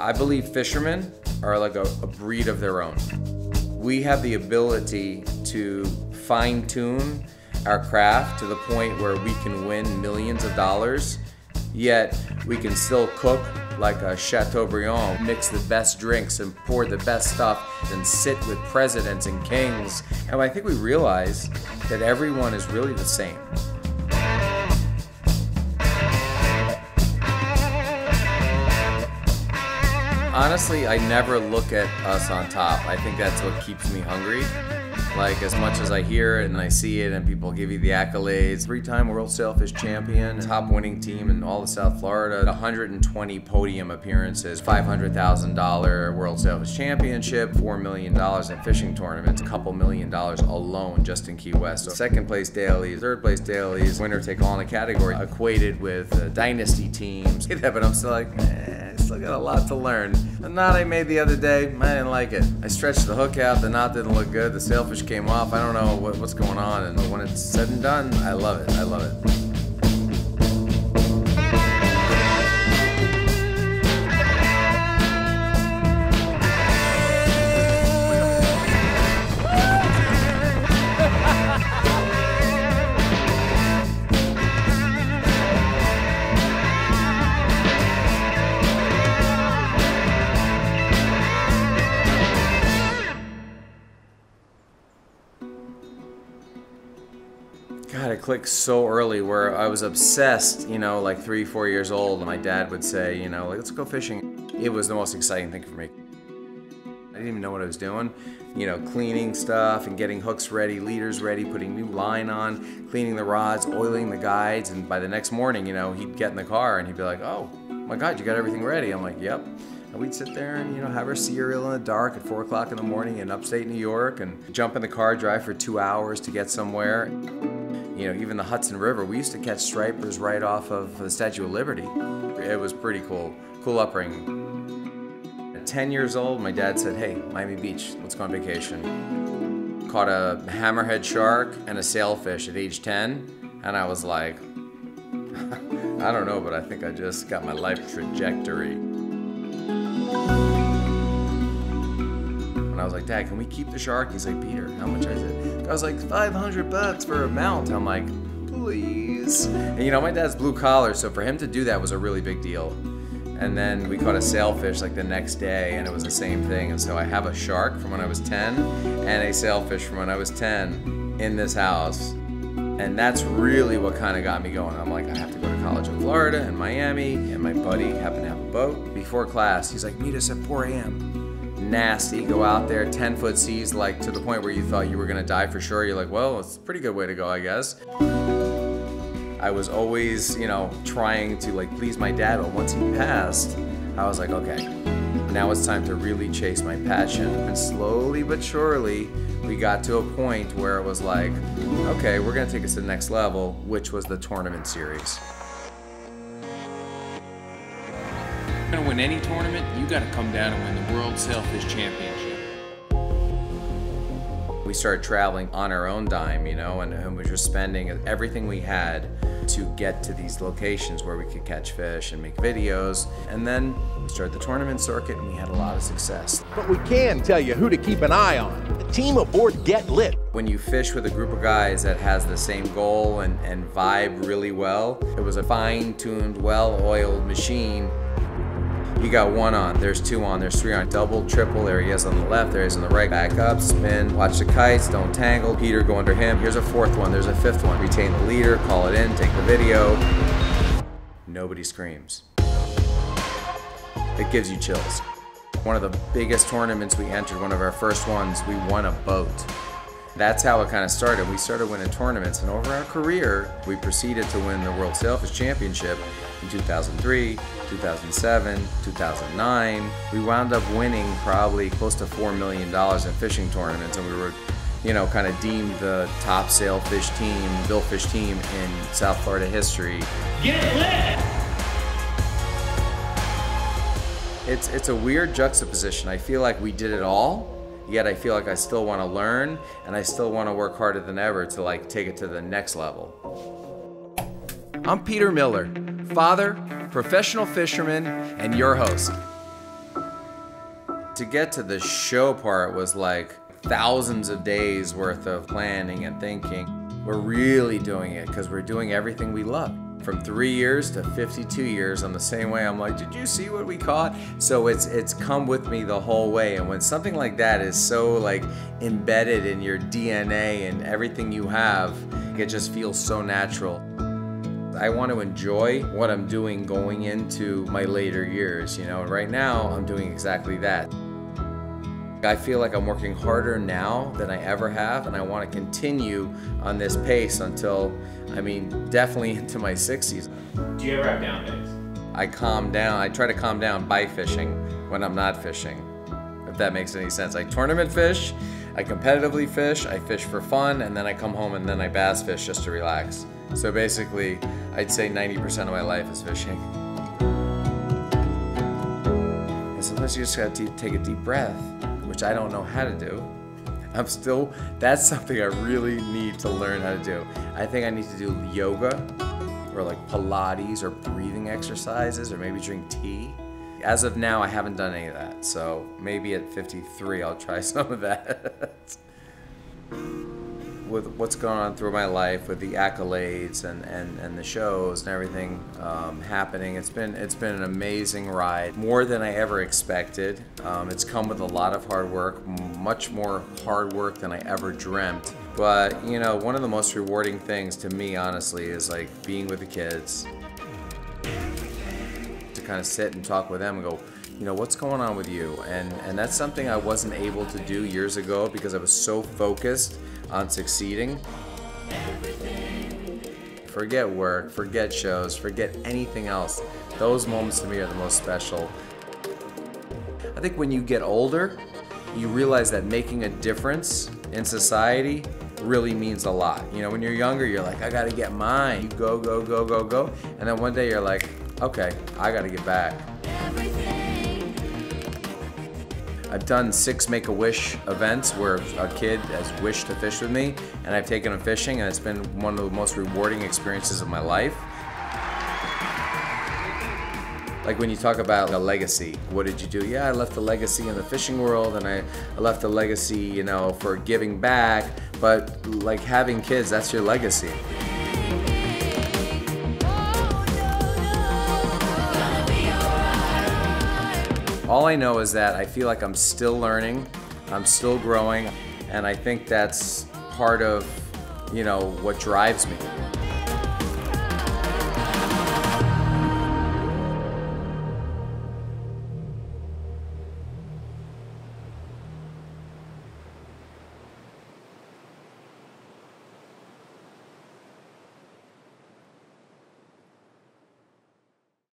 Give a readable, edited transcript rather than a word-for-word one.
I believe fishermen are like a breed of their own. We have the ability to fine-tune our craft to the point where we can win millions of dollars, yet we can still cook like a Chateaubriand, mix the best drinks and pour the best stuff and sit with presidents and kings. And I think we realize that everyone is really the same. Honestly, I never look at us on top. I think that's what keeps me hungry. Like, as much as I hear it and I see it and people give you the accolades, 3-time World Sailfish Champion, top winning team in all of South Florida, 120 podium appearances, $500,000 World Sailfish Championship, $4 million in fishing tournaments, a couple $1 million alone just in Key West. So second place dailies, third place dailies, winner take all in a category, equated with dynasty teams. But I'm still like, I still got a lot to learn. The knot I made the other day, I didn't like it. I stretched the hook out, the knot didn't look good, the sailfish came off. I don't know what's going on, and when it's said and done, I love it. I love it. God, it clicked so early where I was obsessed, you know, like 3, 4 years old. My dad would say, you know, let's go fishing. It was the most exciting thing for me. I didn't even know what I was doing. You know, cleaning stuff and getting hooks ready, leaders ready, putting new line on, cleaning the rods, oiling the guides. And by the next morning, you know, he'd get in the car and he'd be like, oh my God, you got everything ready. I'm like, yep. And we'd sit there and, you know, have our cereal in the dark at 4 o'clock in the morning in upstate New York and jump in the car, drive for 2 hours to get somewhere. You know, even the Hudson River, we used to catch stripers right off of the Statue of Liberty. It was pretty cool upbringing. At 10 years old, my dad said, hey, Miami Beach, let's go on vacation. Caught a hammerhead shark and a sailfish at age 10, and I was like, I don't know, but I think I just got my life trajectory. And I was like, Dad, can we keep the shark? He's like, Peter, how much is it? I was like, $500 for a mount. I'm like, please. And you know, my dad's blue collar, so for him to do that was a really big deal. And then we caught a sailfish like the next day, and it was the same thing. And so I have a shark from when I was 10 and a sailfish from when I was 10 in this house. And that's really what kind of got me going. I'm like, I have to go to college in Florida and Miami, and my buddy happened to have a boat. Before class, he's like, meet us at 4 a.m. Nasty, go out there, 10-foot seas, like to the point where you thought you were gonna die for sure. You're like, well, it's a pretty good way to go, I guess. I was always, you know, trying to like please my dad, but once he passed, I was like, okay, now it's time to really chase my passion. And slowly but surely, we got to a point where it was like, okay, we're gonna take us to the next level, which was the tournament series. If you're gonna win any tournament, you gotta come down and win the World Sailfish Championship. We started traveling on our own dime, you know, and we were spending everything we had to get to these locations where we could catch fish and make videos. And then we started the tournament circuit and we had a lot of success. But we can tell you who to keep an eye on. The team aboard Get Lit. When you fish with a group of guys that has the same goal and vibe really well, it was a fine-tuned, well-oiled machine. You got 1 on, there's 2 on, there's 3 on, double, triple, there he is on the left, there he is on the right, back up, spin, watch the kites, don't tangle, Peter go under him, here's a 4th one, there's a 5th one, retain the leader, call it in, take the video. Nobody screams. It gives you chills. One of the biggest tournaments we entered, one of our first ones, we won a boat. That's how it kind of started. We started winning tournaments, and over our career, we proceeded to win the World Sailfish Championship in 2003, 2007, 2009. We wound up winning probably close to $4 million in fishing tournaments, and we were, you know, kind of deemed the top sailfish team, billfish team in South Florida history. Get lit! It's a weird juxtaposition. I feel like we did it all, yet I feel like I still want to learn, and I still want to work harder than ever to like take it to the next level. I'm Peter Miller, father, professional fisherman, and your host. To get to the show part was like thousands of days worth of planning and thinking. We're really doing it because we're doing everything we love. From 3 years to 52 years, I'm the same way. I'm like, did you see what we caught? So it's come with me the whole way. And when something like that is so like embedded in your DNA and everything you have, it just feels so natural. I want to enjoy what I'm doing going into my later years, you know, and right now I'm doing exactly that. I feel like I'm working harder now than I ever have, and I want to continue on this pace until, I mean, definitely into my 60s. Do you ever have down days? I calm down. I try to calm down by fishing when I'm not fishing, if that makes any sense. I tournament fish, I competitively fish, I fish for fun, and then I come home and then I bass fish just to relax. So basically, I'd say 90% of my life is fishing. And sometimes you just gotta take a deep breath, which I don't know how to do. That's something I really need to learn how to do. I think I need to do yoga or like Pilates or breathing exercises or maybe drink tea. As of now, I haven't done any of that. So maybe at 53, I'll try some of that. With what's going on through my life, with the accolades and the shows and everything happening, it's been an amazing ride, more than I ever expected. It's come with a lot of hard work, much more hard work than I ever dreamt. But you know, one of the most rewarding things to me, honestly, is like being with the kids, to kind of sit and talk with them and go, you know, what's going on with you? And that's something I wasn't able to do years ago because I was so focused on succeeding. Forget work, forget shows, forget anything else. Those moments to me are the most special. I think when you get older, you realize that making a difference in society really means a lot. You know, when you're younger, you're like, I gotta get mine. You go, go, go, go, go. And then one day you're like, okay, I gotta get back. I've done 6 Make-A-Wish events where a kid has wished to fish with me, and I've taken him fishing, and it's been one of the most rewarding experiences of my life. Like when you talk about a legacy, what did you do? Yeah, I left a legacy in the fishing world, and I left a legacy, you know, for giving back, but like having kids, that's your legacy. All I know is that I feel like I'm still learning, I'm still growing, and I think that's part of, you know, what drives me.